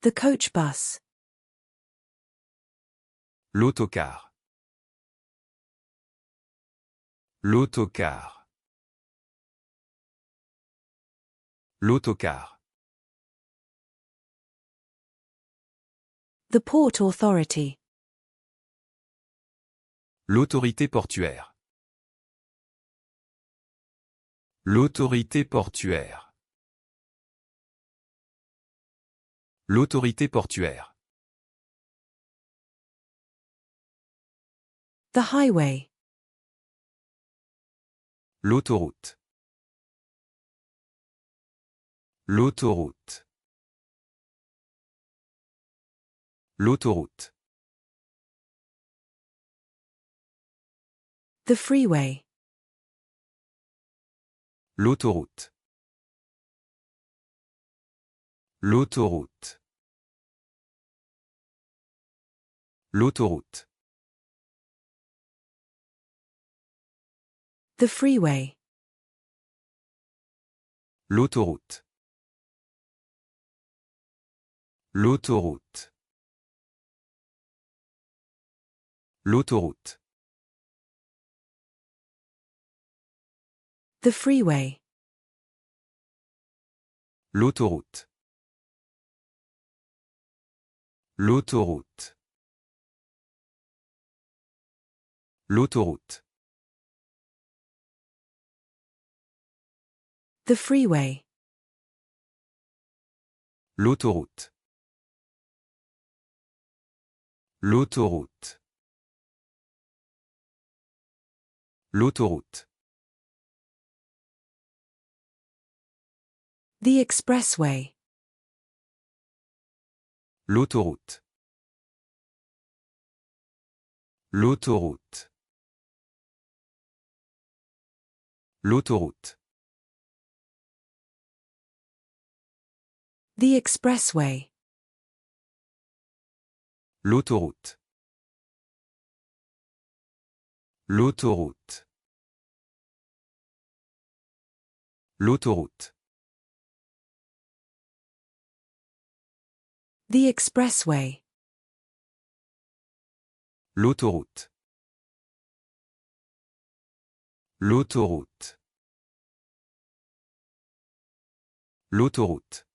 The coach bus. L'autocar. L'autocar. L'autocar. The port authority. L'autorité portuaire. L'autorité portuaire. L'autorité portuaire. The highway. L'autoroute. L'autoroute. L'autoroute. The freeway. L'autoroute. L'autoroute. L'autoroute. The freeway. L'autoroute. L'autoroute. L'autoroute. The freeway. L'autoroute. L'autoroute. L'autoroute. The freeway. L'autoroute. L'autoroute. L'autoroute. The expressway. L'autoroute. L'autoroute. L'autoroute. The expressway. L'autoroute. L'autoroute. L'autoroute. The expressway. L'autoroute. L'autoroute. L'autoroute.